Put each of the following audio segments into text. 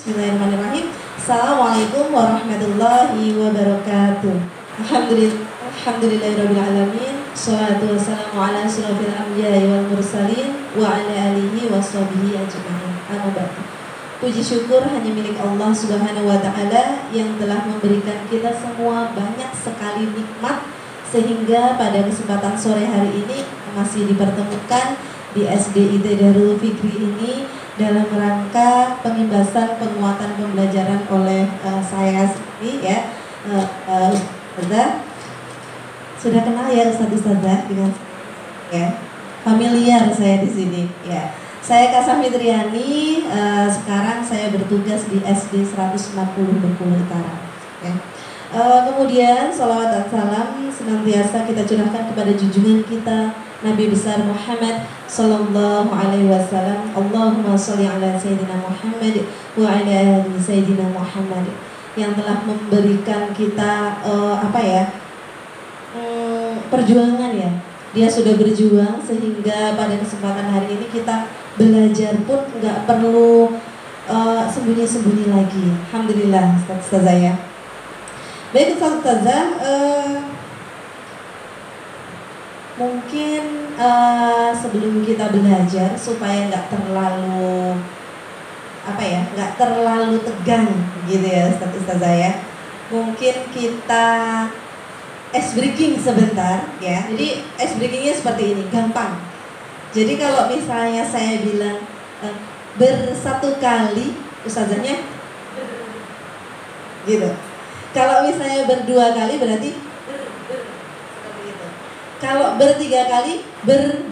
Bismillahirrahmanirrahim. Assalamualaikum warahmatullahi wabarakatuh. Alhamdulillahirrahmanirrahim. Salatu wassalamu ala asyrafil anbiya'i wal mursalin wa ala alihi wa sahbihi ajma'in. Amma ba'du. Puji syukur hanya milik Allah Subhanahu wa taala yang telah memberikan kita semua banyak sekali nikmat sehingga pada kesempatan sore hari ini masih dipertemukan di SD Darul Fikri ini dalam rangka pengimbasan penguatan pembelajaran oleh saya sendiri ya. Ustazah sudah kenal ya Ustazah dengan ya, familiar saya di sini ya. Saya Kasah Fitriani, sekarang saya bertugas di SD 160 Bengkulu Utara ya. Kemudian salawat dan salam senantiasa kita curahkan kepada junjungan kita Nabi besar Muhammad sallallahu alaihi wasallam. Allahumma sholli ala sayyidina Muhammad wa ala ali sayyidina Muhammad, yang telah memberikan kita perjuangan ya. Dia sudah berjuang sehingga pada kesempatan hari ini kita belajar pun nggak perlu sembunyi-sembunyi lagi. Alhamdulillah Ustazah ya. Baik Ustazah, mungkin sebelum kita belajar supaya nggak terlalu tegang gitu ya Ustazah ya, mungkin kita ice breaking sebentar ya. Jadi ice breakingnya seperti ini, gampang. Jadi kalau misalnya saya bilang bersatu kali, Ustazahnya gitu. Kalau misalnya berdua kali berarti kalau bertiga kali ber.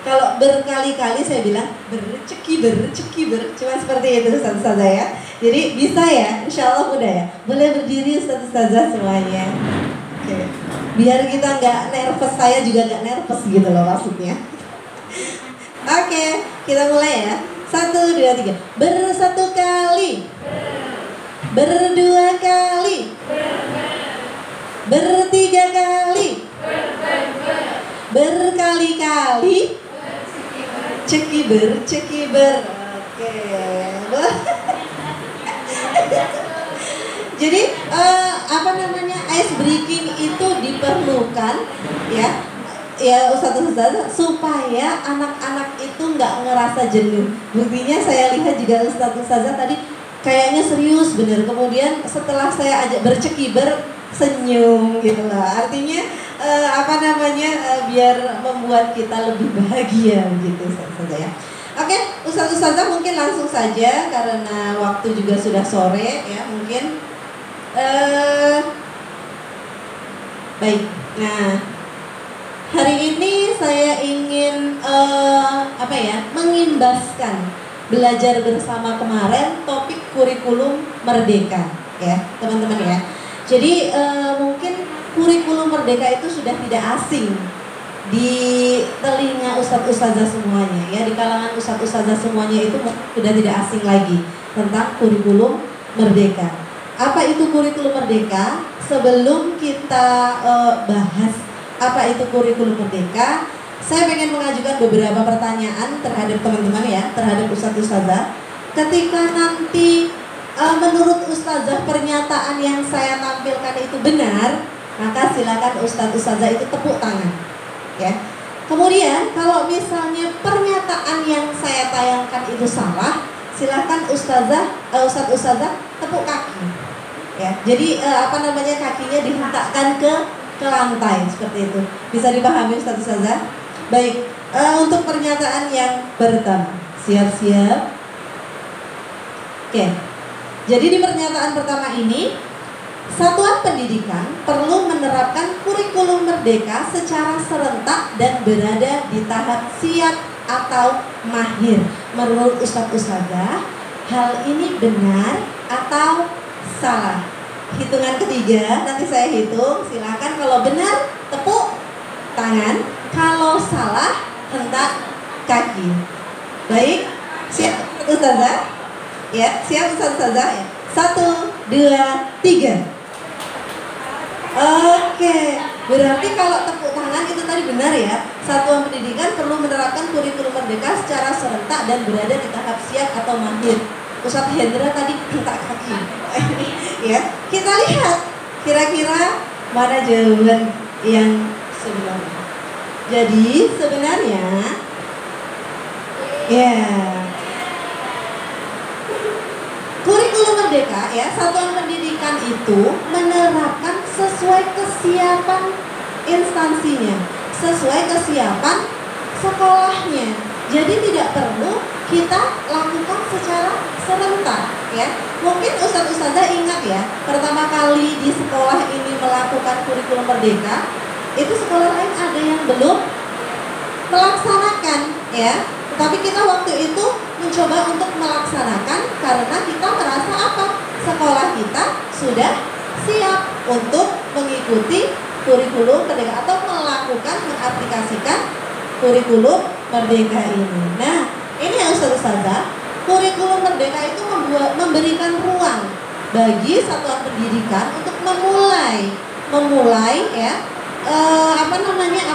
Kalau berkali-kali saya bilang berceki ber. Cuma seperti itu Ustazah ya. Jadi bisa ya, insya Allah mudah ya. Boleh berdiri Ustazah semuanya. Oke. Biar kita nggak nervous, saya juga nggak nervous gitu loh maksudnya. Oke, kita mulai ya. 1, 2, 3. Bersatu kali. Berdua kali. Bertiga kali. Berkali-kali. Ceki ber. Oke. Jadi ice breaking itu diperlukan ya Ustazah supaya anak-anak itu nggak ngerasa jenuh. Buktinya saya lihat juga Ustazah tadi kayaknya serius bener. Kemudian setelah saya ajak bercekiber senyum gitu lah. Artinya biar membuat kita lebih bahagia gitu Ustazah ya. Oke, Ustazah mungkin langsung saja karena waktu juga sudah sore ya mungkin. Baik. Nah, hari ini saya ingin mengimbaskan belajar bersama kemarin topik kurikulum merdeka ya teman-teman ya. Jadi mungkin kurikulum merdeka itu sudah tidak asing di telinga ustadz-ustazah semuanya ya, di kalangan ustadz-ustazah semuanya itu sudah tidak asing lagi tentang kurikulum merdeka. Apa itu kurikulum merdeka? Sebelum kita bahas apa itu kurikulum merdeka, saya ingin mengajukan beberapa pertanyaan terhadap teman-teman ya, terhadap ustadz-ustazah. Ketika nanti menurut ustazah pernyataan yang saya tampilkan itu benar, maka silakan ustadz-ustazah itu tepuk tangan ya. Kemudian kalau misalnya pernyataan yang saya tayangkan itu salah, silakan ustadz-ustazah tepuk kaki ya. Jadi kakinya dihentakkan ke lantai seperti itu. Bisa dipahami ustadz-ustazah? Baik, untuk pernyataan yang pertama, siap-siap. Oke. Jadi di pernyataan pertama ini, satuan pendidikan perlu menerapkan kurikulum merdeka secara serentak dan berada di tahap siap atau mahir. Menurut ustadz-ustazah, hal ini benar atau salah? Hitungan ketiga, nanti saya hitung. Silakan kalau benar tepuk tangan, kalau salah hentak kaki. Baik, siap ustazah? Ya, siap ustazah ya. 1, 2, 3. Oke, berarti kalau tepuk tangan itu tadi benar ya. Satuan pendidikan perlu menerapkan kurikulum merdeka secara serentak dan berada di tahap siap atau mahir. Ustadz Hendra tadi minta kaki. Ya, kita lihat kira-kira mana jawaban yang sebenarnya. Jadi sebenarnya ya kurikulum merdeka ya, satuan pendidikan itu menerapkan sesuai kesiapan instansinya, sesuai kesiapan sekolahnya. Jadi tidak perlu kita lakukan secara serentak ya. Mungkin ustadz-ustadzah ingat ya, pertama kali di sekolah ini melakukan kurikulum merdeka, itu sekolah lain ada yang belum melaksanakan ya. Tetapi kita waktu itu mencoba untuk melaksanakan karena kita merasa apa? Sekolah kita sudah siap untuk mengikuti kurikulum merdeka atau melakukan mengaplikasikan kurikulum merdeka ini. Nah, ini ya ustadz-ustadzah, kurikulum merdeka itu memberikan ruang bagi satuan pendidikan untuk memulai ya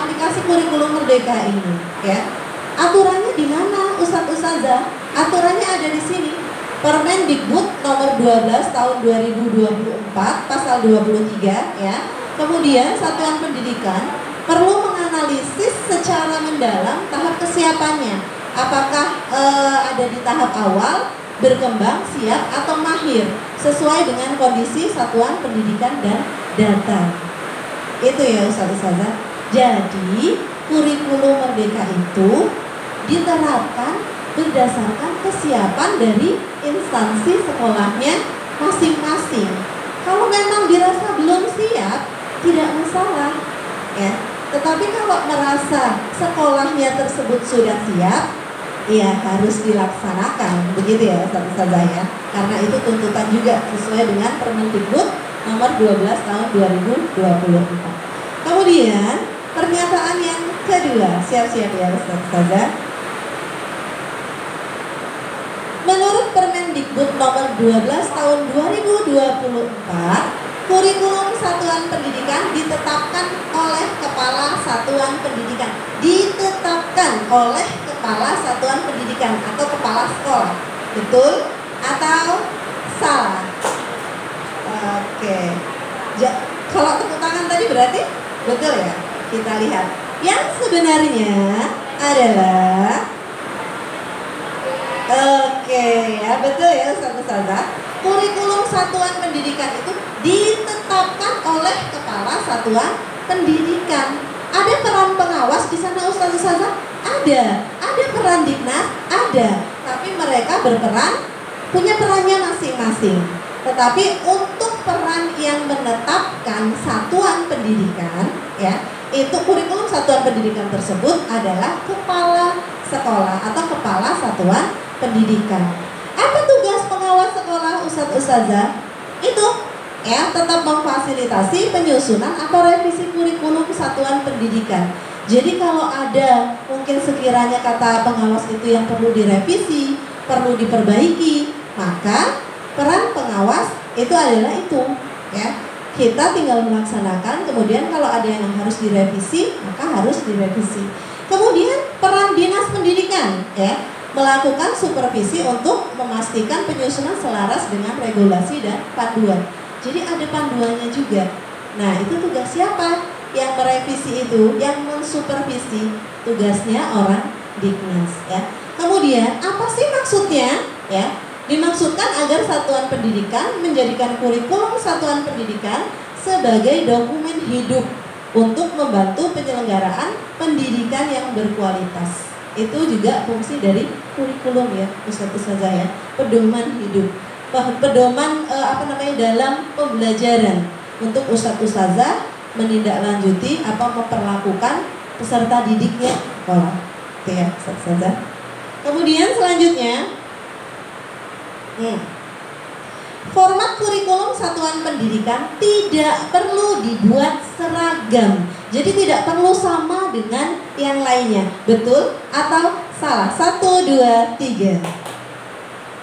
aplikasi kurikulum merdeka ini ya. Aturannya di mana ustadz-ustadzah? Aturannya ada di sini. Permendikbud nomor 12 tahun 2024 pasal 23 ya. Kemudian satuan pendidikan perlu menganalisis secara mendalam tahap kesiapannya. Apakah ada di tahap awal, berkembang, siap, atau mahir sesuai dengan kondisi satuan pendidikan dan data. Itu ya ustadz-ustadzah. Jadi kurikulum merdeka itu diterapkan berdasarkan kesiapan dari instansi sekolahnya masing-masing. Kalau memang dirasa belum siap, tidak masalah ya. Tetapi kalau merasa sekolahnya tersebut sudah siap, ya harus dilaksanakan, begitu ya ustadz-ustadzah ya. Karena itu tuntutan juga sesuai dengan Permendikbud nomor 12 tahun 2024. Kemudian pernyataan yang kedua, siap-siap ya ustadz-ustadzah. Menurut Permendikbud nomor 12 tahun 2024, kurikulum satuan pendidikan ditetapkan oleh Kepala Satuan Pendidikan. Ditetapkan oleh Kepala Satuan Pendidikan atau Kepala Sekolah. Betul atau salah? Oke. Kalau tepuk tangan tadi berarti betul ya? Kita lihat. Yang sebenarnya adalah ya betul ya ustadz-ustadzah. Kurikulum satuan pendidikan itu ditetapkan oleh Kepala Satuan Pendidikan. Ada peran pengawas di sana ustadz-ustadzah? Ada peran Diknas? Ada. Tapi mereka berperan, punya perannya masing-masing. Tetapi untuk peran yang menetapkan satuan pendidikan ya, itu kurikulum satuan pendidikan tersebut adalah kepala sekolah atau kepala satuan pendidikan. Apa tugas pengawas sekolah ustadz-ustadzah? Itu ya, tetap memfasilitasi penyusunan atau revisi kurikulum satuan pendidikan. Jadi kalau ada mungkin sekiranya kata pengawas itu yang perlu direvisi, perlu diperbaiki, maka peran pengawas itu adalah itu ya. Kita tinggal melaksanakan, kemudian kalau ada yang harus direvisi, maka harus direvisi. Kemudian peran dinas pendidikan ya, melakukan supervisi untuk memastikan penyusunan selaras dengan regulasi dan panduan. Jadi ada panduannya juga. Nah, itu tugas siapa? Yang merevisi itu, yang mensupervisi, tugasnya orang Diknas ya. Kemudian apa sih maksudnya? Ya, dimaksudkan agar satuan pendidikan menjadikan kurikulum satuan pendidikan sebagai dokumen hidup untuk membantu penyelenggaraan pendidikan yang berkualitas. Itu juga fungsi dari kurikulum ya ustadz-ustadzah ya, pedoman hidup, pedoman dalam pembelajaran untuk ustadz-ustadzah menindaklanjuti memperlakukan peserta didiknya sekolah itu ya ustadz-ustadzah. Kemudian selanjutnya format kurikulum satuan pendidikan tidak perlu dibuat seragam. Jadi tidak perlu sama dengan yang lainnya. Betul atau salah? 1, 2, 3.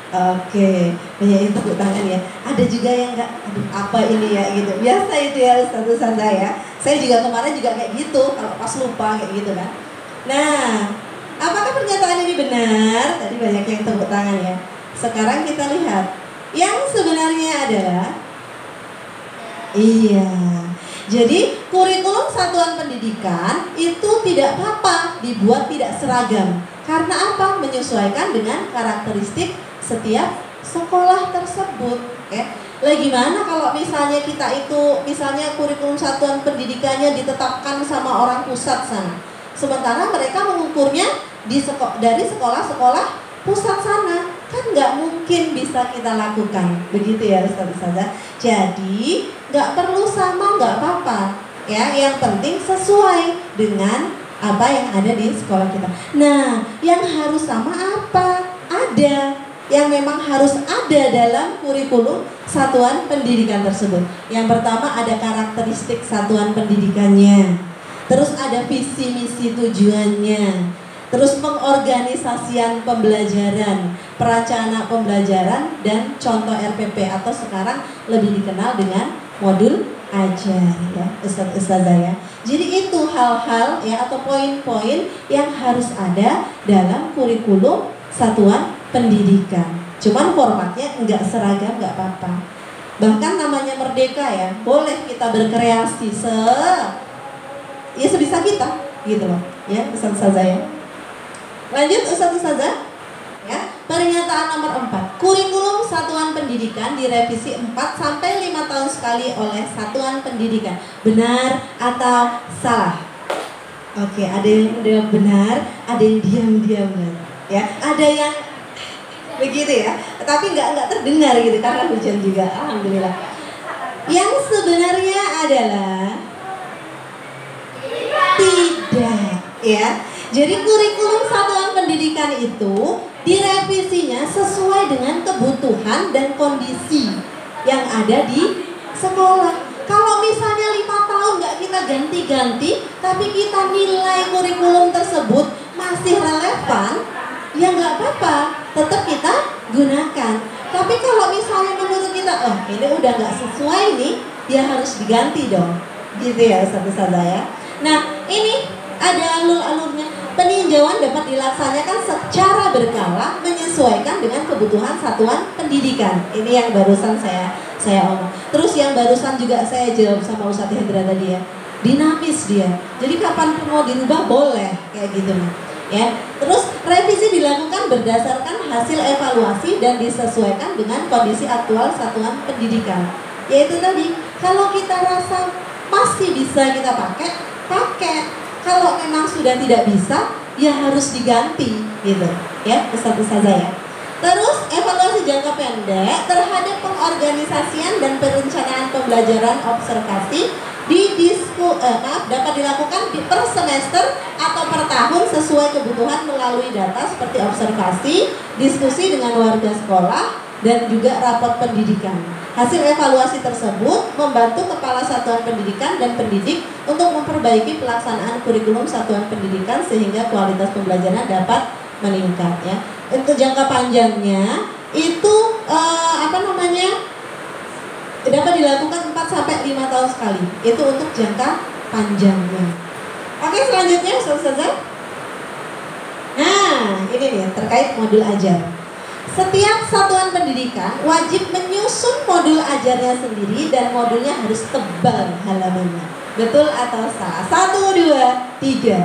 Oke, banyak tepuk tangan ya. Ada juga yang enggak, aduh apa ini ya gitu. Biasa itu ya ustadz-ustadzah ya. Saya juga kemarin juga kayak gitu, kalau pas lupa kayak gitu kan. Nah, apakah pernyataan ini benar? Tadi banyak yang tepuk tangan ya. Sekarang kita lihat yang sebenarnya adalah iya. Jadi kurikulum satuan pendidikan itu tidak apa-apa dibuat tidak seragam. Karena apa? Menyesuaikan dengan karakteristik setiap sekolah tersebut. Ya. Lah gimana kalau misalnya kita itu, misalnya kurikulum satuan pendidikannya ditetapkan sama orang pusat sana, sementara mereka mengukurnya dari sekolah-sekolah pusat sana, kan nggak mungkin bisa kita lakukan, begitu ya Ustazah. Jadi nggak perlu sama, nggak apa-apa, ya. Yang penting sesuai dengan apa yang ada di sekolah kita. Nah, yang harus sama apa? Ada yang memang harus ada dalam kurikulum satuan pendidikan tersebut. Yang pertama ada karakteristik satuan pendidikannya, terus ada visi misi tujuannya, terus pengorganisasian pembelajaran, perencanaan pembelajaran, dan contoh RPP atau sekarang lebih dikenal dengan modul ajar, ya Ustazah ya. Jadi itu hal-hal ya atau poin-poin yang harus ada dalam kurikulum satuan pendidikan. Cuman formatnya enggak seragam, enggak apa-apa. Bahkan namanya merdeka ya, boleh kita berkreasi sebisa kita gitu loh ya Ustazah ya. Lanjut Ustazah ya. Pernyataan nomor 4. Kurikulum satuan pendidikan direvisi 4 sampai 5 tahun sekali oleh satuan pendidikan. Benar atau salah? Oke, ada yang benar, ada yang diam-diam ya. Ada yang begitu ya, tapi nggak terdengar gitu karena hujan juga, alhamdulillah. Yang sebenarnya adalah tidak, ya. Jadi kurikulum satuan pendidikan itu direvisinya sesuai dengan kebutuhan dan kondisi yang ada di sekolah. Kalau misalnya 5 tahun nggak kita ganti-ganti, tapi kita nilai kurikulum tersebut masih relevan, ya nggak apa-apa, tetap kita gunakan. Tapi kalau misalnya menurut kita, oh ini udah nggak sesuai nih, ya harus diganti dong, gitu ya Ustazah ya. Nah ini ada alur-alurnya. Peninjauan dapat dilaksanakan secara berkala menyesuaikan dengan kebutuhan satuan pendidikan. Ini yang barusan saya omong. Terus yang barusan juga saya jawab sama Ustadz Hendra tadi ya. Dinamis dia. Jadi kapan pun mau dirubah boleh kayak gitu nih. Ya. Terus revisi dilakukan berdasarkan hasil evaluasi dan disesuaikan dengan kondisi aktual satuan pendidikan. Yaitu tadi, kalau kita rasa masih bisa kita pakai. Kalau memang sudah tidak bisa, ya harus diganti gitu ya Ustazah ya. Terus evaluasi jangka pendek terhadap pengorganisasian dan perencanaan pembelajaran observasi dapat dilakukan per semester atau per tahun sesuai kebutuhan melalui data seperti observasi, diskusi dengan warga sekolah, dan juga raport pendidikan. Hasil evaluasi tersebut membantu kepala satuan pendidikan dan pendidik untuk memperbaiki pelaksanaan kurikulum satuan pendidikan sehingga kualitas pembelajaran dapat meningkat ya. Untuk jangka panjangnya itu dapat dilakukan 4 sampai 5 tahun sekali. Itu untuk jangka panjangnya. Oke, selanjutnya Ustazah. Nah, ini nih terkait modul ajar. Setiap satuan pendidikan wajib menyusun modul ajarnya sendiri dan modulnya harus tebal halamannya. Betul atau salah? 1, 2, 3.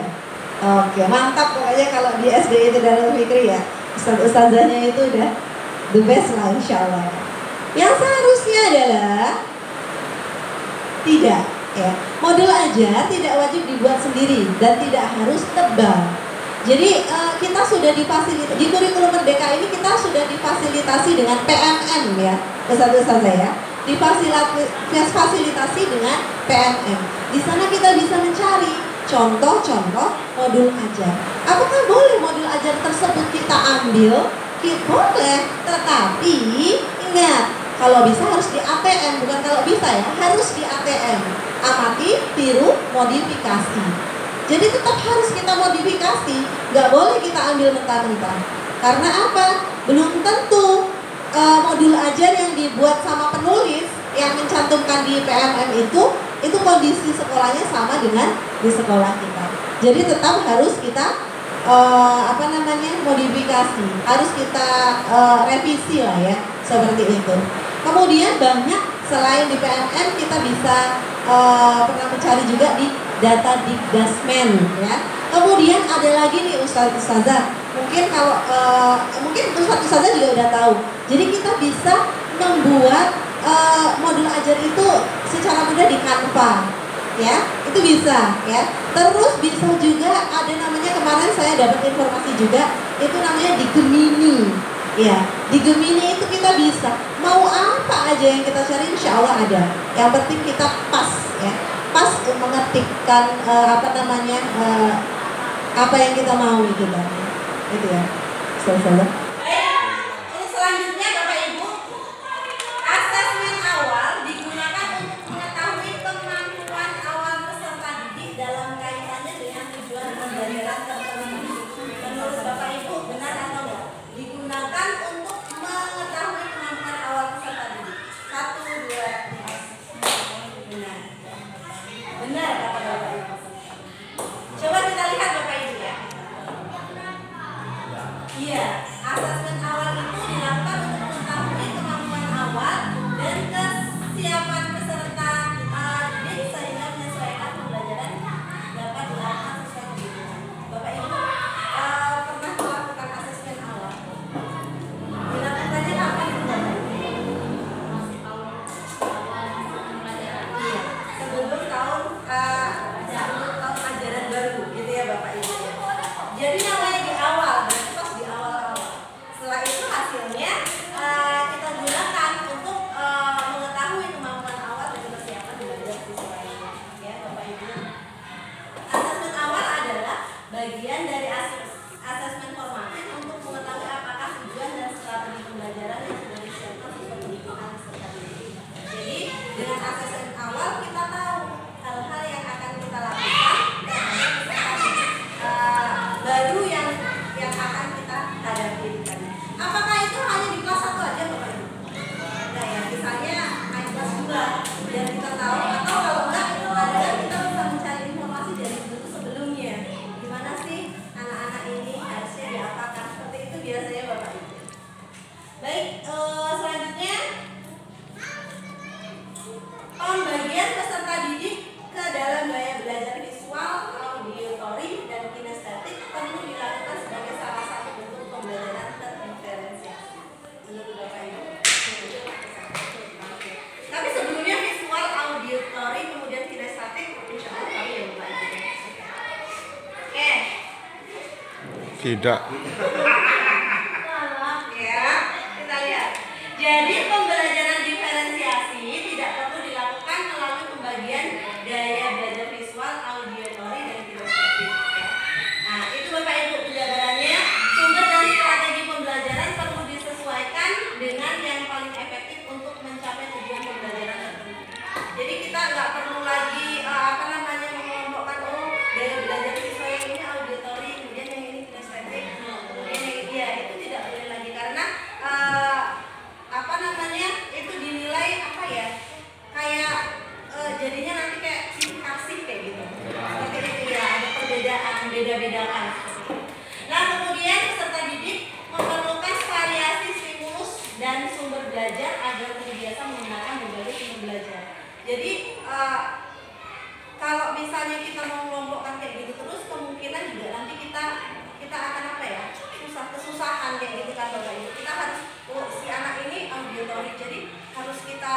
Oke, mantap pokoknya kalau di SD itu Darul Fikri ya. Ustazahnya itu udah the best lah insya Allah. Yang seharusnya adalah tidak ya. Modul ajar tidak wajib dibuat sendiri dan tidak harus tebal. Jadi kita sudah difasilitasi di kurikulum Merdeka ini, kita sudah difasilitasi dengan PMM ya, Ustazah ya. Difasilitasi dengan PMM. Di sana kita bisa mencari contoh-contoh modul ajar. Apakah boleh modul ajar tersebut kita ambil? Boleh, tetapi ingat kalau bisa harus di ATM, bukan kalau bisa ya, harus di ATM. Amati, tiru, modifikasi. Jadi tetap harus kita modifikasi, nggak boleh kita ambil mentah-mentah. Karena apa? Belum tentu modul ajar yang dibuat sama penulis yang mencantumkan di PMM itu kondisi sekolahnya sama dengan di sekolah kita. Jadi tetap harus kita apa namanya, modifikasi, harus kita revisi lah ya, seperti itu. Kemudian banyak selain di PNM kita bisa pernah mencari juga di data Digdasmen ya. Kemudian ada lagi nih Ustazah, mungkin kalau mungkin Ustazah juga udah tahu. Jadi kita bisa membuat modul ajar itu secara mudah di Canva ya, itu bisa ya. Terus bisa juga ada namanya, kemarin saya dapat informasi juga, itu namanya di Gemini ya. Di Gemini itu kita bisa mau apa aja yang kita cari, insya Allah ada. Yang penting kita pas ya, pas mengetikkan apa namanya, apa yang kita mau gitu ya. Selesai. Untuk selanjutnya Bapak Ibu, asesmen awal digunakan untuk mengetahui kemampuan awal peserta didik dalam kaitannya dengan tujuan pembelajaran tertentu. Menurut Bapak Ibu benar atau enggak? Digunakan untuk mengetahui kemampuan awal peserta didik. 1, 2, 3. Benar. Benar kata Bapak Ibu. Coba kita lihat Bapak Ibu ya. Iya, asesmen awal itu dilakukan untuk mengetahui kemampuan awal dan kesiapan peserta didik sehingga menyesuaikan pembelajaran dapat dilakukan sesuai kebutuhan. Bapak Ibu pernah melakukan asesmen awal? Dilakukannya kapan itu Bapak Ibu? Iya, sebelum tahun ajaran baru, gitu ya Bapak Ibu. Jadi namanya di awal, berarti pas di awal-awal. Setelah itu hasilnya kita gunakan untuk mengetahui kemampuan awal dan kesiapan belajar siswa ini. Ya Bapak Ibu. Asesmen awal adalah bagian dari asesmen formatif untuk mengetahui apakah tujuan dan strategi pembelajaran yang sudah disiapkan sesuai kebutuhan peserta didik. Jadi dengan asesmen awal kita tahu hal-hal yang akan kita lakukan terhadap peserta didik baru yang akan kita hadapi. Apakah itu hanya di kelas 1 aja Bapak Ibu? Nah ya, misalnya naik kelas 2 biar kita tahu, atau kalau enggak adalah kita bisa mencari informasi dari guru sebelumnya. Gimana sih anak-anak ini harusnya diapakan, seperti itu biasanya Bapak Ibu. Baik, selanjutnya pembagian peserta didik ke dalam gaya belajar visual, auditory, dan kinestetik perlu dilakukan sebagai salah satu bentuk pembelajaran terdiferensiasi. Menurut Bapak Ibu. Tapi sebelumnya visual, auditory, kemudian kinestetik, insya Allah tahu ya Bapak Ibu. Oke. Tidak. Ya, kita lihat. Jadi pembelajaran diferensiasi tidak perlu dilakukan melalui pembagian gaya belajar visual, auditory, dan kinestetik. Ya. Nah, itu Bapak Ibu penjabarannya. Sumber dan strategi pembelajaran perlu disesuaikan dengan yang paling efektif untuk mencapai tujuan pembelajaran tertentu. Jadi kita nggak perlu lagi apa namanya mengelompokkan gaya belajar siswa yang ini auditory, kemudian yang ini kinestetik, kemudian yang ini ya, itu tidak boleh lagi karena apa namanya itu dinilai apa ya, kayak jadinya nanti kayak kasih kayak gitu. Seperti itu ya, ada perbedaan, beda-bedakan. Nah kemudian peserta didik memerlukan variasi stimulus dan sumber belajar agar terbiasa menggunakan berbagai sumber belajar. Jadi kalau misalnya kita mau mengelompokkan kayak gitu terus, kemungkinan juga nanti kita akan apa ya, kesusahan kayak gitu kan Bapak Ibu. Kita harus si anak ini auditory, jadi harus kita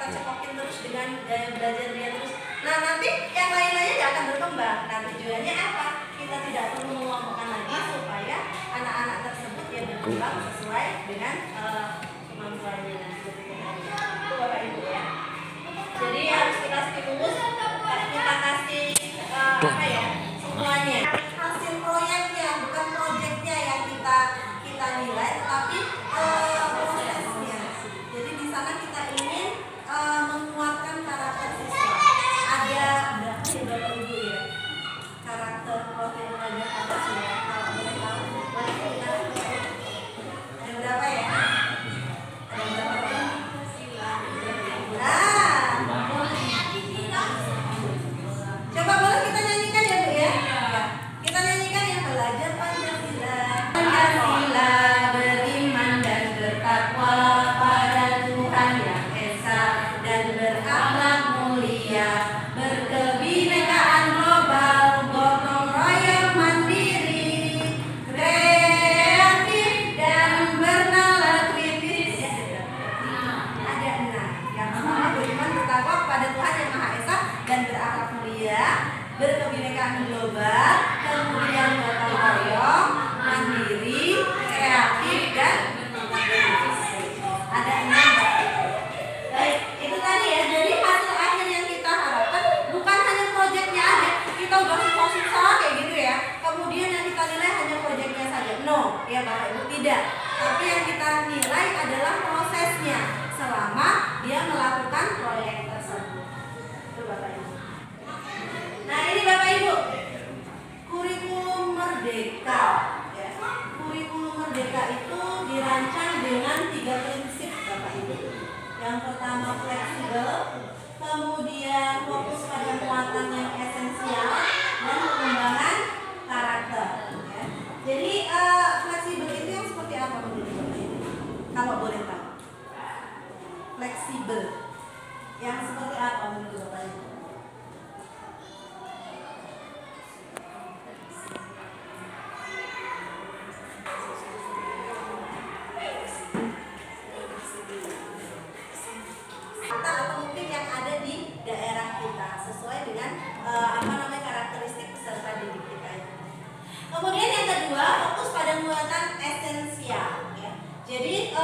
cekokin terus dengan gaya belajar dia terus. Nah nanti yang lain-lainnya nggak akan berkembang. Nah tujuannya apa? Kita tidak perlu mengelompokkan lagi supaya anak-anak tersebut yang berkembang sesuai dengan kemampuannya nanti. Itu Bapak Ibu ya. Jadi harus kita stimulus, kita kasih apa ya, semuanya. Hasil proyeknya, bukan proyeknya yang kita nilai, tetapi prosesnya. Jadi di sana kita ingin menguatkan karakter siswa. Ada berapa ya Bapak Ibu ya? Karakter profil belajar apa sih ya? Kalau boleh tahu, boleh kita ada berapa ya? Ada berapa ya? Coba boleh kita nyanyikan ya Bu ya? ya Bapak Ibu, tidak. Tapi yang kita nilai adalah prosesnya selama dia melakukan proyek tersebut. Itu Bapak Ibu. Nah ini Bapak Ibu, kurikulum merdeka. Ya. Kurikulum merdeka itu dirancang dengan 3 prinsip Bapak Ibu. Yang pertama fleksibel, kemudian fokus pada muatan yang esensial dan pengembangan karakter. Ya. Jadi fleksibel itu yang seperti apa menurut Bapak Ibu? Kalau boleh tahu. Fleksibel yang seperti apa menurut Bapak Ibu? Atau mungkin yang ada di daerah kita sesuai dengan karakteristik peserta didik kita. Kemudian yang kedua, fokus pada muatan esensial. Ya. Jadi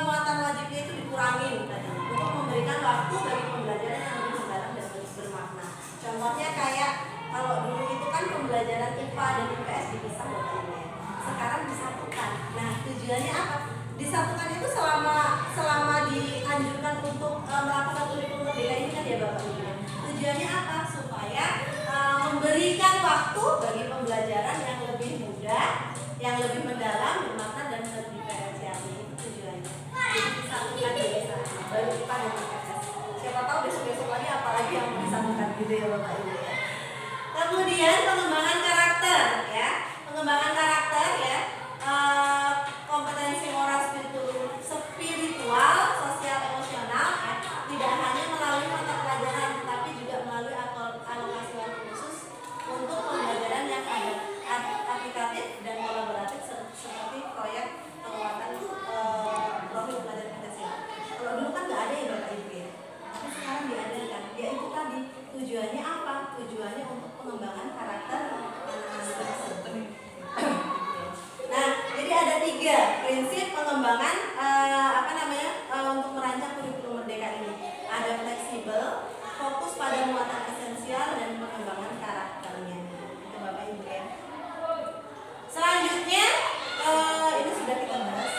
muatan wajibnya itu dikurangi tadi untuk memberikan waktu bagi pembelajaran yang lebih mendalam dan bermakna. Contohnya kayak kalau dulu itu kan pembelajaran IPA dan IPS dipisah Bapak Ibu. Sekarang disatukan. Nah tujuannya apa? Disatukan itu selama dianjurkan untuk melakukan kurikulum merdeka ini kan ya Bapak Ibu. Tujuannya apa? Supaya memberikan waktu bagi pembelajaran yang lebih mudah, yang lebih mendalam, bermakna dan terdiferensiasi. Itu tujuannya. Jadi disatukan bisa baru IPA dan IPS. Siapa tahu besok-besok lagi apalagi yang mau disatukan gitu ya Bapak Ibu ya. Kemudian pengembangan karakter ya. Pengembangan karakter ya. Kompetensi moral spiritual, sosial, emosional ya. Tidak hanya melalui mata pelajaran tetapi juga melalui alokasi waktu khusus untuk pembelajaran yang aplikatif dan kolaboratif seperti proyek penguatan profil pelajar Pancasila. Kalau dulu kan nggak ada ya Bapak Ibu ya, tapi sekarang diadakan. Ya itu tadi tujuannya apa? Tujuannya untuk pengembangan karakter anak-anak tersebut. Nah, jadi ada 3 prinsip pengembangan untuk merancang kurikulum merdeka ini. Ada fleksibel, fokus pada muatan esensial dan pengembangan karakternya. Itu Bapak Ibu ya. Selanjutnya ini sudah kita bahas.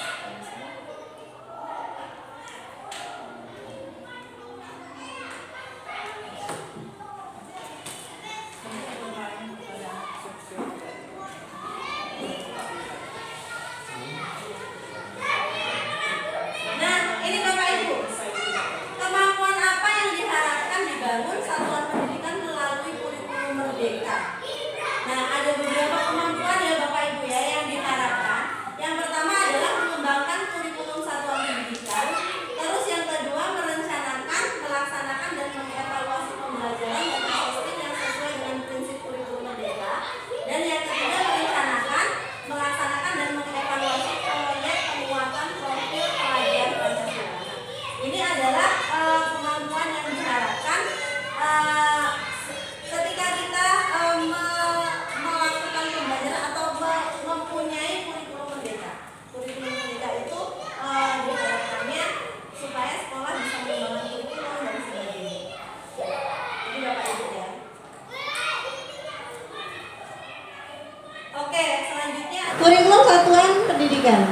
Kurikulum satuan pendidikan.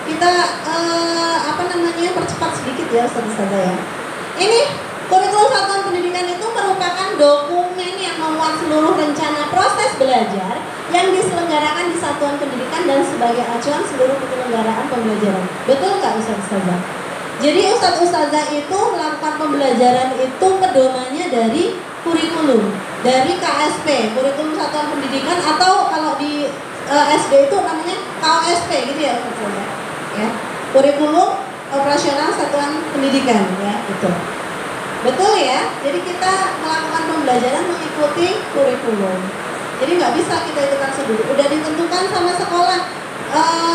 Kita percepat sedikit ya Ustaz ya. Ini kurikulum satuan pendidikan itu merupakan dokumen yang memuat seluruh rencana proses belajar yang diselenggarakan di satuan pendidikan dan sebagai acuan seluruh penyelenggaraan pembelajaran. Betul nggak Ustaz-Ustazah? Jadi Ustaz-Ustazah itu melakukan pembelajaran itu pedomannya dari kurikulum, dari KSP, kurikulum satuan pendidikan, atau kalau di SD itu namanya KOSP gitu ya Ustaz-Ustazah. Ya, kurikulum operasional satuan pendidikan ya itu. Betul ya. Jadi kita melakukan pembelajaran mengikuti kurikulum. Jadi nggak bisa kita ikutan sendiri. Udah ditentukan sama sekolah.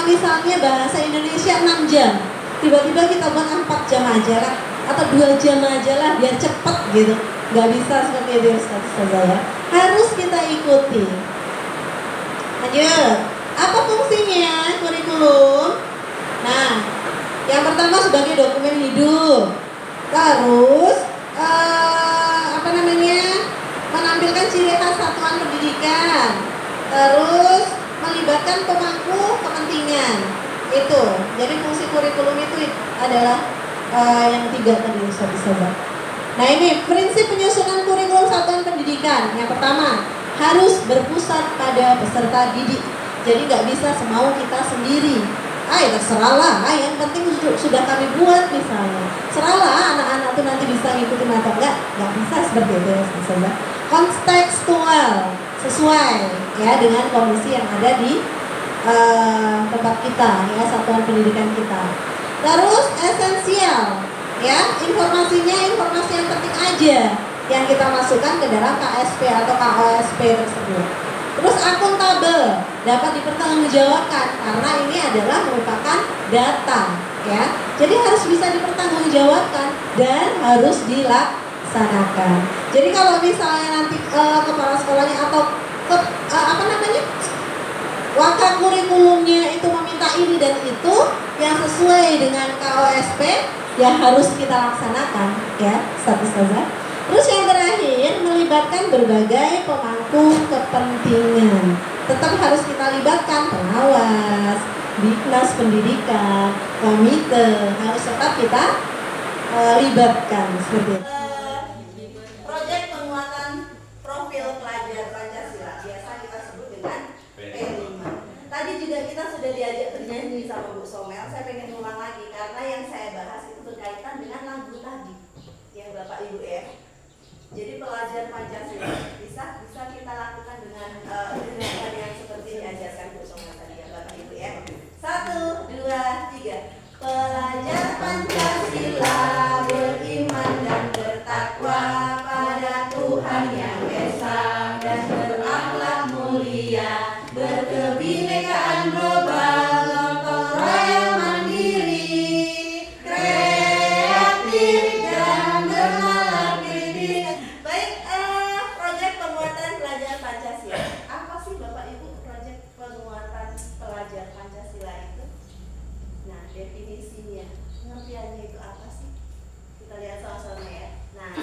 Misalnya bahasa Indonesia 6 jam. Tiba-tiba kita buat 4 jam aja lah, atau 2 jam aja lah biar cepet gitu. Nggak bisa seperti itu Ustaz-Ustazah ya. Harus kita ikuti. Lanjut. Apa fungsinya kurikulum? Nah, yang pertama sebagai dokumen hidup. Terus menampilkan ciri khas satuan pendidikan. Terus melibatkan melibatkan pemangku kepentingan. Itu. Jadi fungsi kurikulum itu adalah yang 3 tadi sobat-sobat. Nah, ini prinsip penyusunan kurikulum satuan pendidikan. Yang pertama, harus berpusat pada peserta didik. Jadi nggak bisa semau kita sendiri. Ya terserahlah, yang penting sudah kami buat misalnya. Serahlah anak-anak tuh nanti bisa ngikutin atau enggak bisa seperti itu ya sobat. Kontekstual, sesuai ya dengan kondisi yang ada di tempat kita ya, satuan pendidikan kita. Terus esensial ya, informasinya informasi yang penting aja yang kita masukkan ke dalam KSP atau KOSP tersebut. Terus akuntabel, dapat dipertanggungjawabkan karena ini adalah merupakan data ya. Jadi harus bisa dipertanggungjawabkan dan harus dilaksanakan. Jadi kalau misalnya nanti kepala sekolahnya atau wakakurikulumnya itu meminta ini dan itu yang sesuai dengan KOSP ya harus kita laksanakan ya, status-status. Terus yang terakhir, melibatkan berbagai pemangku kepentingan. Tetap harus kita libatkan pengawas, dinas pendidikan, komite, harus tetap kita libatkan seperti itu. Proyek penguatan profil pelajar Pancasila, biasa kita sebut dengan P5. Tadi juga kita sudah diajak bernyanyi sama Bu Somel. Saya pengen ulang lagi karena yang saya bahas itu berkaitan dengan lagu tadi yang Bapak Ibu ya. Jadi pelajar Pancasila bisa kita lakukan dengan gerakan yang seperti diajarkan Bu Somel tadi ya Bapak Ibu ya. 1, 2, 3. Pelajar Pancasila beriman dan bertakwa pada Tuhan yang Esa dan berakhlak mulia, berkebinekaan global, gotong royong mandiri, kreatif dan bernalar kritis. Baik, proyek penguatan pelajar Pancasila. Apa sih Bapak Ibu proyek penguatan pelajar Pancasila itu? Nah, definisinya, pengertiannya itu apa sih? Kita lihat sama-sama ya. Nah,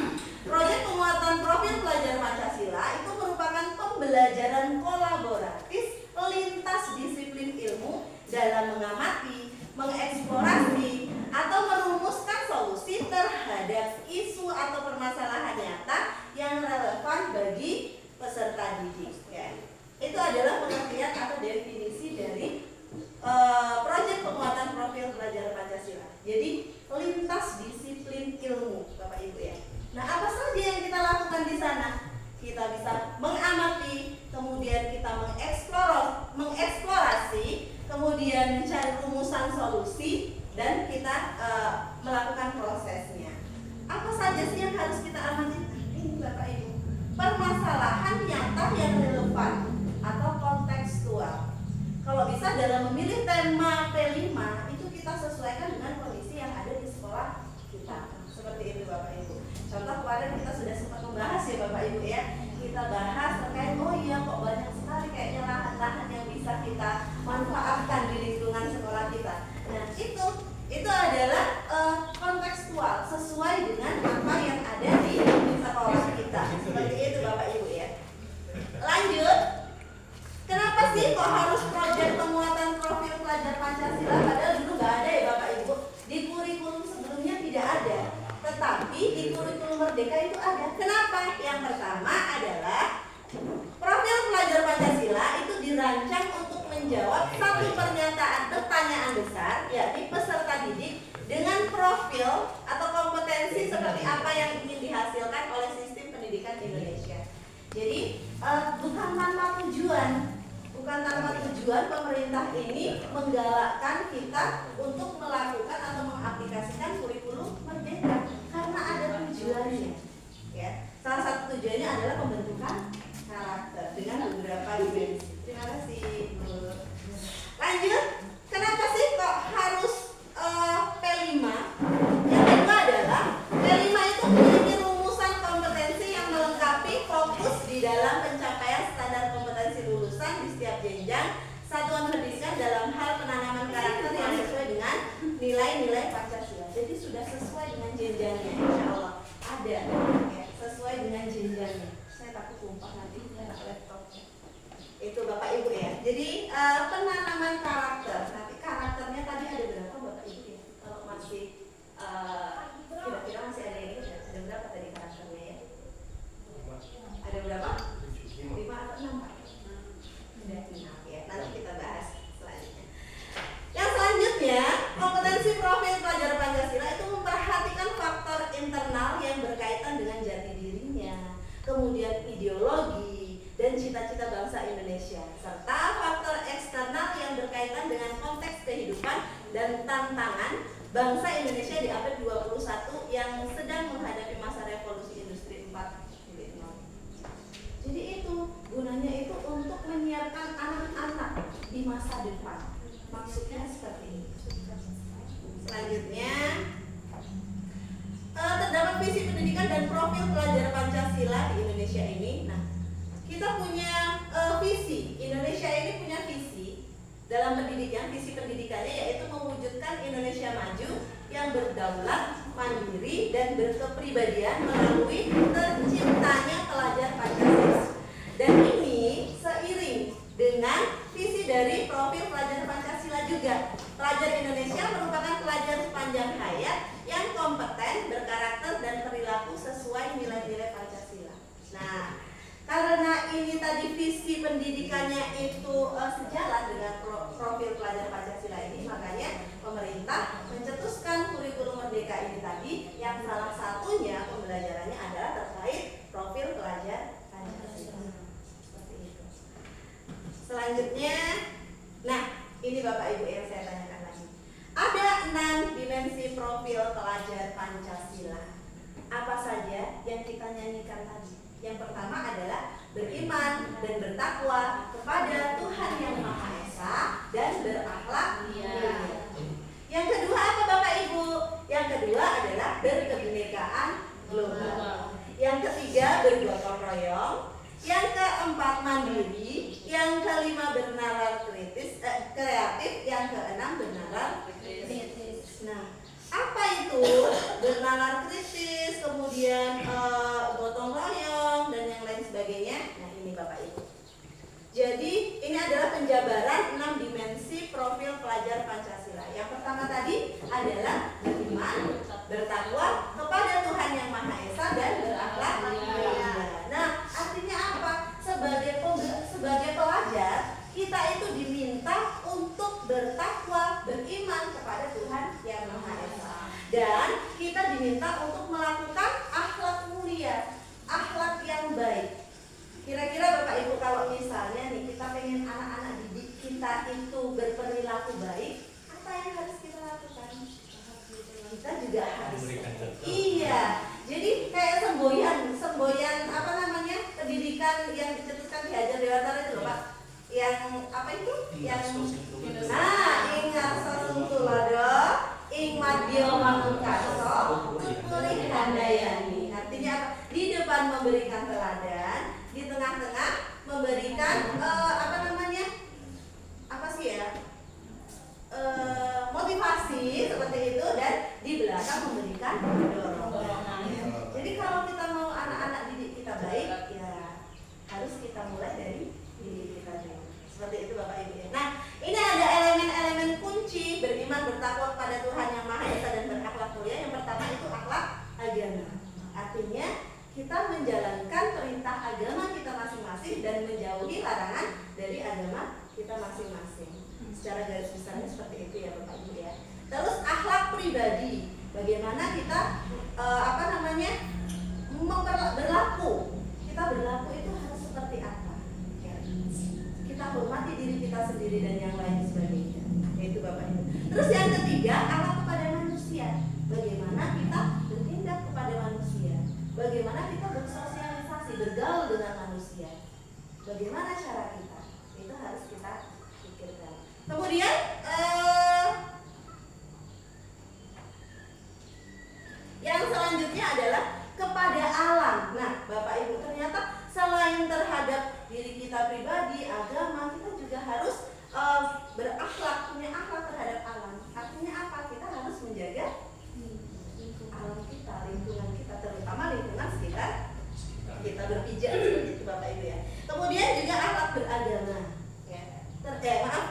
proyek penguatan profil pelajar Pancasila itu merupakan pembelajaran kolaboratif lintas disiplin ilmu dalam mengamati, mengeksplorasi, atau merumuskan solusi terhadap isu atau permasalahan nyata yang relevan bagi peserta didik. Ya. Itu adalah pengertian atau definisi dari proyek penguatan profil pelajar Pancasila. Jadi lintas disiplin ilmu, Bapak Ibu ya. Nah, apa saja yang kita lakukan di sana? Kita bisa mengamati, kemudian kita mengeksplorasi, kemudian mencari rumusan solusi, dan kita melakukan prosesnya. Apa saja sih yang harus kita amati? Ini Bapak Ibu, permasalahan nyata yang relevan atau kontekstual. Kalau bisa dalam memilih tema P5 itu kita sesuaikan dengan kondisi yang ada di sekolah kita. Seperti itu Bapak Ibu. Contoh kemarin kita sudah sempat membahas ya Bapak Ibu ya. Kita bahas terkait kok banyak sekali kayaknya lahan-lahan yang bisa kita manfaatkan di lingkungan sekolah kita. Nah itu adalah kontekstual sesuai dengan apa yang ada di sekolah kita. Seperti itu Bapak Ibu ya. Lanjut. Kenapa sih kok harus proyek penguatan profil pelajar Pancasila? Padahal dulu nggak ada ya Bapak Ibu. Di kurikulum sebelumnya tidak ada. Tetapi di kurikulum Merdeka itu ada. Kenapa? Yang pertama adalah profil pelajar Pancasila itu dirancang untuk menjawab satu pertanyaan besar, yakni peserta didik dengan profil atau kompetensi seperti apa yang ingin dihasilkan oleh sistem pendidikan di Indonesia. Jadi bukan tanpa tujuan pemerintah ini menggalakkan kita untuk melakukan atau mengaplikasikan kurikulum Merdeka karena ada tujuannya. Ya, salah satu tujuannya adalah pembentukan karakter dengan beberapa dimensi. Terima kasih Bu. Lanjut, kenapa sih kok harus P5? Yang kedua adalah P5 itu memiliki rumusan kompetensi yang melengkapi fokus di dalam pencapaian standar kompetensi lulusan di setiap jenjang satuan pendidikan dalam hal penanaman karakter yang sesuai dengan nilai-nilai Pancasila. Jadi sudah sesuai dengan jenjangnya, insya Allah ada ya, sesuai dengan jenjangnya. Saya takut tumpah nanti laptopnya. Itu Bapak Ibu ya. jadi penanaman karakter. Nanti karakternya tadi ada berapa Bapak Ibu ya? Kalau masih kira-kira masih ada yang ingat ya? Ada berapa tadi karakternya ya? Ada berapa? 5 atau 6 Pak? Ada 6 ya. Nanti kita bahas selanjutnya. Yang selanjutnya, kompetensi profil pelajar Pancasila itu memperhatikan faktor internal yang berkaitan dengan jati dirinya, kemudian ideologi dan cita-cita bangsa Indonesia, serta faktor eksternal yang berkaitan dengan konteks kehidupan dan tantangan bangsa Indonesia di abad 21 yang sedang menghadapi masa revolusi industri 4.0. Jadi itu gunanya itu untuk menyiapkan anak-anak di masa depan. Maksudnya seperti ini. Selanjutnya, terdapat visi pendidikan dan profil pelajar Pancasila di Indonesia ini. Nah, kita punya visi. Indonesia ini punya visi dalam pendidikan. Visi pendidikannya yaitu mewujudkan Indonesia maju yang berdaulat, mandiri, dan berkepribadian melalui terciptanya pelajar Pancasila. Dan ini seiring dengan visi dari profil pelajar Pancasila juga. Pelajar Indonesia merupakan pelajar sepanjang hayat yang kompeten, berkarakter, dan perilaku sesuai nilai-nilai Pancasila. Nah, karena ini tadi visi pendidikannya itu sejalan dengan profil pelajar Pancasila ini, makanya pemerintah mencetuskan kurikulum merdeka ini tadi, yang salah satunya pembelajarannya adalah terkait profil pelajar Pancasila. Seperti itu. Selanjutnya, nah ini Bapak Ibu yang saya tanyakan lagi. Ada 6 dimensi profil pelajar Pancasila. Apa saja yang kita nyanyikan tadi? Yang pertama adalah beriman dan bertakwa kepada Tuhan Yang Maha Esa dan berakhlak mulia. Yang kedua apa Bapak Ibu? Yang kedua adalah berkebinekaan global. Yang ketiga bergotong royong. Yang keempat mandiri. Yang kelima bernalar kreatif. Yang keenam bernalar kritis. Nah, apa itu bernalar kritis, kemudian gotong royong dan yang lain sebagainya? Nah, ini Bapak Ibu. Jadi ini adalah penjabaran 6 dimensi profil pelajar Pancasila. Yang pertama tadi adalah beriman, bertakwa kepada Tuhan Yang Maha Esa dan berakhlak mulia. Nah, artinya apa? Sebagai pelajar, kita itu diminta untuk bertakwa, beriman kepada Tuhan Yang Maha Esa. Dan kita diminta untuk melakukan akhlak mulia, akhlak yang baik. Kira-kira Bapak Ibu kalau misalnya nih kita pengen anak-anak didik kita itu berperilaku baik, apa yang harus kita lakukan? Kita juga harus. Iya. Jadi kayak semboyan apa namanya? Pendidikan yang dicetuskan di Hajar Dewantara itu loh Pak. Yang apa itu? Yang ingat sasungtulodo, ing madya manungkaso, tutulih handayani. Artinya apa? Di depan memberikan teladan, di tengah-tengah memberikan apa namanya? Apa sih ya? Motivasi seperti itu, dan di belakang memberikan dorongan. Jadi kalau kita mau anak-anak didik kita baik, ya harus kita mulai dari diri kita dulu. Seperti itu Bapak Ibu. Nah, ini ada elemen-elemen kunci beriman bertakwa kepada Tuhan Yang Maha Esa dan berakhlak mulia. Yang pertama itu akhlak agama. Artinya kita menjalankan perintah agama kita masing-masing dan menjauhi larangan dari agama kita masing-masing. Secara garis besarnya seperti itu ya Bapak Ibu ya. Terus akhlak pribadi, bagaimana kita berlaku. Kita berlaku itu harus seperti apa? Ya. Kita hormati diri kita sendiri dan yang lain sebagainya. Yaitu Bapak Ibu. Terus yang ketiga, akhlak kepada manusia. Bagaimana kita bertindak kepada manusia? Bagaimana kita bersosialisasi, bergaul dengan manusia? Bagaimana cara kita? Itu harus kita pikirkan. Kemudian yang selanjutnya adalah kepada alam. Nah, Bapak Ibu, ternyata selain terhadap diri kita pribadi, agama, kita juga harus berakhlak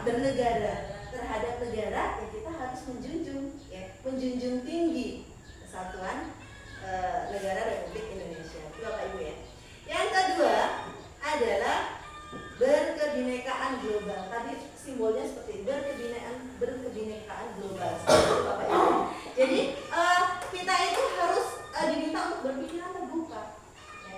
bernegara terhadap negara, ya kita harus menjunjung tinggi kesatuan negara Republik Indonesia. Itu Bapak Ibu ya. Yang kedua adalah berkebinekaan global. Tadi simbolnya seperti berkebinekaan global. Seperti itu Bapak Ibu. Jadi kita itu harus diminta untuk berpikiran terbuka. Ya.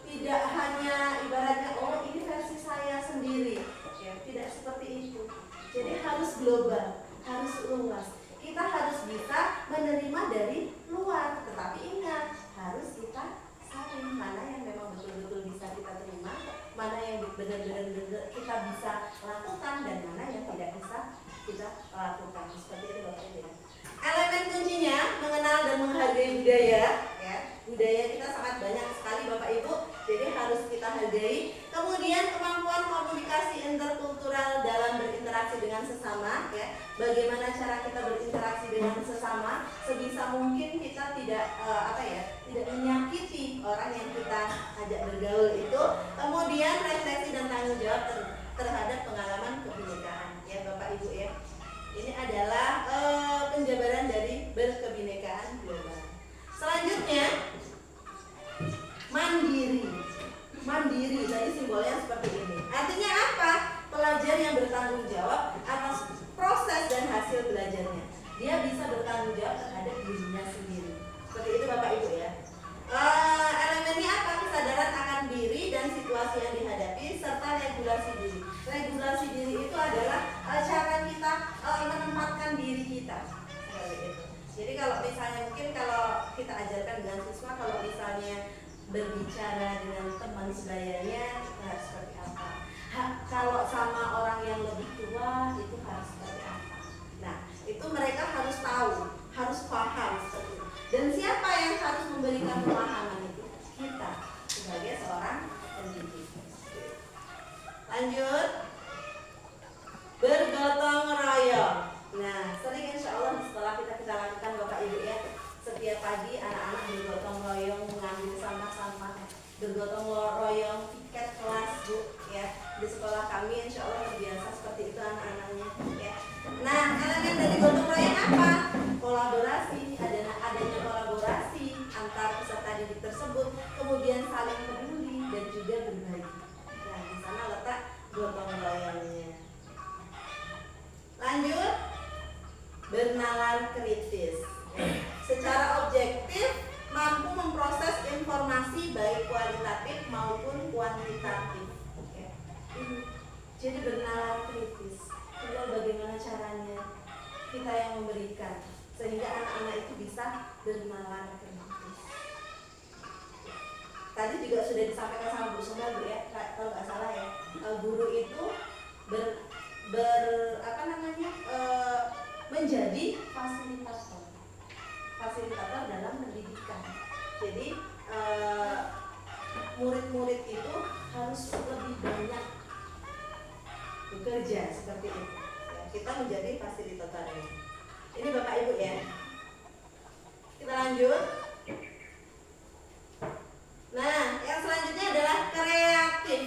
Tidak hanya ibaratnya ini versi saya sendiri. Ya, tidak seperti itu. Jadi harus global, harus luas. Kita harus bisa menerima dari luar, tetapi ingat harus kita saring mana yang memang betul-betul bisa kita terima, mana yang benar-benar kita bisa lakukan, dan mana yang tidak bisa kita lakukan. Seperti itu Bapak Ibu. Elemen kuncinya mengenal dan menghargai budaya. Ya, budaya kita sangat banyak sekali Bapak Ibu, jadi harus kita hargai. Kemudian kemampuan komunikasi interkultural dalam berinteraksi dengan sesama. Ya, bagaimana cara kita berinteraksi dengan sesama sebisa mungkin kita tidak tidak menyakiti orang yang kita ajak bergaul itu. Kemudian refleksi dan tanggung jawab terhadap pengalaman kebinekaan. Ya Bapak Ibu ya. Ini adalah penjabaran dari berkebinekaan global. Selanjutnya mandiri, tadi simbolnya seperti ini. Artinya apa? Pelajar yang bertanggung jawab atas proses dan hasil belajarnya. Dia bisa bertanggung jawab terhadap dirinya sendiri. Seperti itu Bapak Ibu ya. Elemennya apa? Kesadaran akan diri dan situasi yang dihadapi serta regulasi diri. Regulasi diri itu adalah cara kita menempatkan diri kita. Seperti itu. Jadi kalau misalnya mungkin kalau kita ajarkan dengan siswa, kalau misalnya berbicara dengan teman sebayanya itu harus seperti apa. Kalau sama orang yang lebih tua itu harus seperti apa. Nah, itu mereka harus tahu, harus paham seperti itu. Dan siapa yang harus memberikan pemahaman itu? Kita sebagai seorang pendidik. Lanjut, bergotong royong. Nah, sering insya Allah setelah kita lakukan Bapak Ibu ya, setiap pagi anak-anak bergotong royong mengambil sampah-sampah, bergotong royong tiket kelas Bu ya. Di sekolah kami insya Allah biasa seperti itu anak-anaknya ya. Nah, elemen dari gotong royong apa? Kolaborasi, adanya kolaborasi antar peserta didik tersebut, kemudian saling peduli dan juga berbagi. Nah, di sana letak gotong royongnya. Lanjut, bernalar kritis. Secara objektif mampu memproses informasi baik kualitatif maupun kuantitatif. Jadi bernalar kritis. Tinggal bagaimana caranya kita yang memberikan sehingga anak-anak itu bisa bernalar kritis. Tadi juga sudah disampaikan sama Bu Sunda Bu ya, kalau nggak salah ya, guru itu menjadi fasilitator dalam pendidikan. Jadi murid-murid itu harus lebih banyak bekerja seperti itu. Ya, kita menjadi fasilitator ini. Ini Bapak Ibu ya. Kita lanjut. Nah, yang selanjutnya adalah kreatif.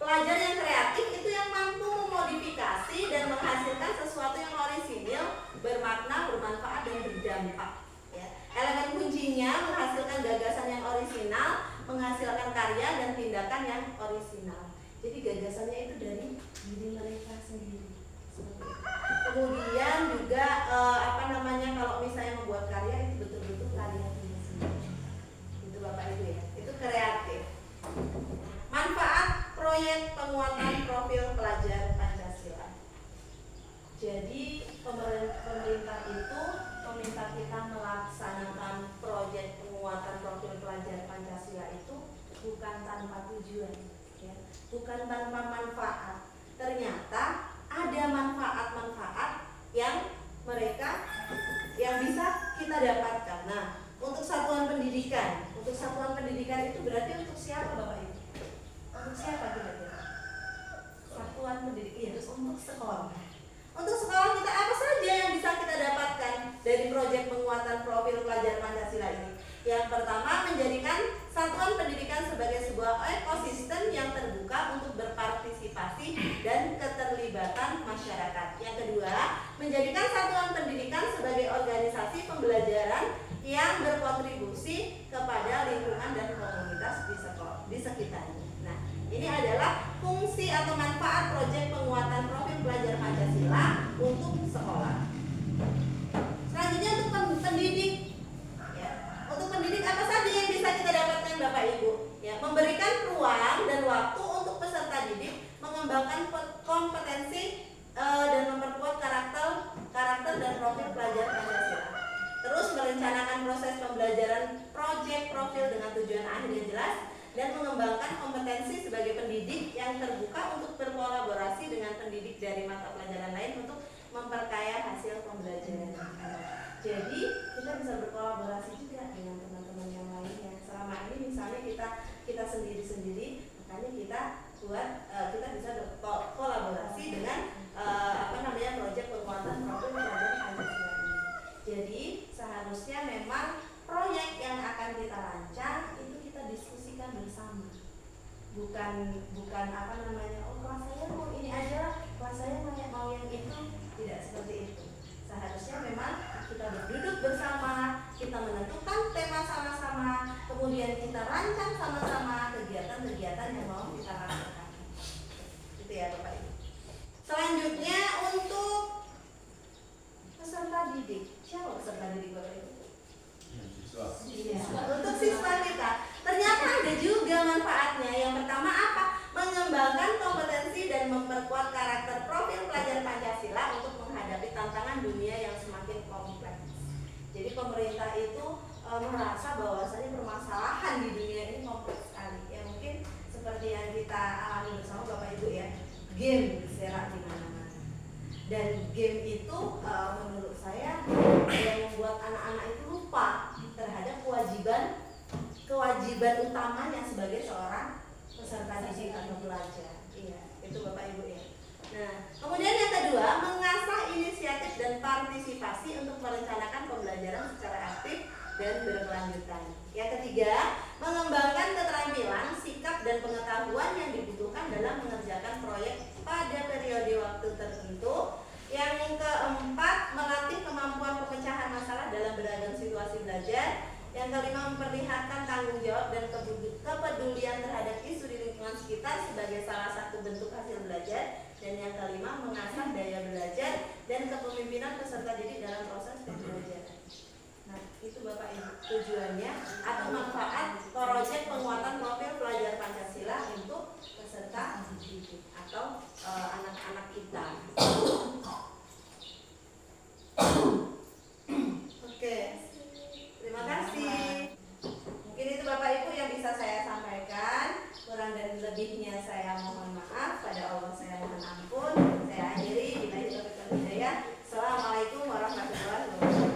Pelajar yang kreatif itu yang mampu memodifikasi dan menghasilkan sesuatu yang orisinil, bermakna, bermanfaat, dan berdampak. Ya. Elemen kuncinya menghasilkan gagasan yang orisinal, menghasilkan karya dan tindakan yang orisinal. Jadi gagasannya itu dari diri mereka sendiri. Kemudian juga kalau misalnya membuat karya itu betul-betul karya diri sendiri. Itu Bapak Ibu ya. Itu kreatif. Manfaat proyek penguatan profil pelajar Pancasila. Jadi pemerintah itu meminta kita melaksanakan proyek penguatan profil pelajar Pancasila itu bukan tanpa tujuan, ya, bukan tanpa manfaat. Ternyata ada manfaat-manfaat yang bisa kita dapatkan. Nah, untuk satuan pendidikan itu berarti untuk siapa Bapak Ibu? Untuk siapa kira-kira? Satuan pendidikan itu untuk sekolah. Untuk sekolah kita apa saja yang bisa kita dapatkan dari proyek penguatan profil pelajar Pancasila ini? Yang pertama, menjadikan satuan pendidikan sebagai sebuah ekosistem yang terbuka untuk berpartisipasi dan keterlibatan masyarakat. masyarakat. Yang kedua, menjadikan satuan pendidikan sebagai organisasi pembelajaran yang berkontribusi kepada lingkungan dan komunitas di sekitarnya. Nah, ini adalah fungsi atau manfaat proyek penguatan profil pelajar Pancasila untuk sekolah. Selanjutnya untuk pendidik. Ya, untuk pendidik apa saja yang bisa kita dapatkan Bapak Ibu? Ya, memberikan ruang dan waktu untuk peserta didik mengembangkan kompetensi dan memperkuat karakter dan profil pelajar Pancasila. Terus merencanakan proses pembelajaran proyek profil dengan tujuan akhir yang jelas dan mengembangkan kompetensi sebagai pendidik yang terbuka untuk berkolaborasi dengan pendidik dari mata pelajaran lain untuk memperkaya hasil pembelajaran. Jadi kita bisa berkolaborasi juga dengan teman-teman yang lainnya. Selama ini misalnya kita sendiri-sendiri, makanya kita kita bisa berkolaborasi dengan proyek penguatan profil pelajar Pancasila ini. Jadi seharusnya memang proyek yang akan kita rancang itu kita diskusikan bersama. Bukan kelas saya mau ini aja, kelas saya mau yang itu. Tidak seperti itu. Seharusnya memang kita berduduk bersama, kita menentukan tema sama-sama, kemudian kita rancang sama-sama kegiatan-kegiatan yang mau kita lakukan. Itu ya Bapak Ibu. Selanjutnya untuk peserta didik. Siapa peserta didik Bapak Ibu? Untuk siswa kita. Ternyata ada juga manfaatnya. Yang pertama apa? Mengembangkan kompetensi dan memperkuat karakter profil pelajar Pancasila untuk menghadapi tantangan dunia yang semakin kompleks. Jadi pemerintah itu merasa bahwasanya permasalahan di dunia ini kompleks sekali. Ya mungkin seperti yang kita alami bersama Bapak Ibu ya, game diserak di mana-mana. Dan game itu menurut saya yang membuat anak-anak itu lupa terhadap kewajiban utamanya sebagai seorang peserta didik atau pelajar. Iya, itu Bapak Ibu ya. Nah, kemudian yang kedua, mengasah inisiatif dan partisipasi untuk merencanakan pembelajaran secara aktif dan berkelanjutan. Yang ketiga, mengembangkan keterampilan, sikap dan pengetahuan yang dibutuhkan dalam mengerjakan proyek pada periode waktu tertentu. Yang keempat, melatih kemampuan pemecahan masalah dalam beragam situasi belajar. Yang kelima, memperlihatkan tanggung jawab dan kepedulian terhadap isu di lingkungan sekitar sebagai salah satu bentuk hasil belajar. Dan yang kelima, mengasah daya belajar dan kepemimpinan peserta didik dalam proses pembelajaran. Nah, itu Bapak Ibu tujuannya atau manfaat proyek penguatan profil pelajar Pancasila untuk peserta didik atau anak-anak kita. Oke. Terima kasih. Mungkin itu Bapak Ibu yang bisa saya sampaikan. Kurang dan lebihnya saya mohon maaf. Pada Allah saya mohon ampun. Saya akhiri. Assalamualaikum warahmatullahi wabarakatuh.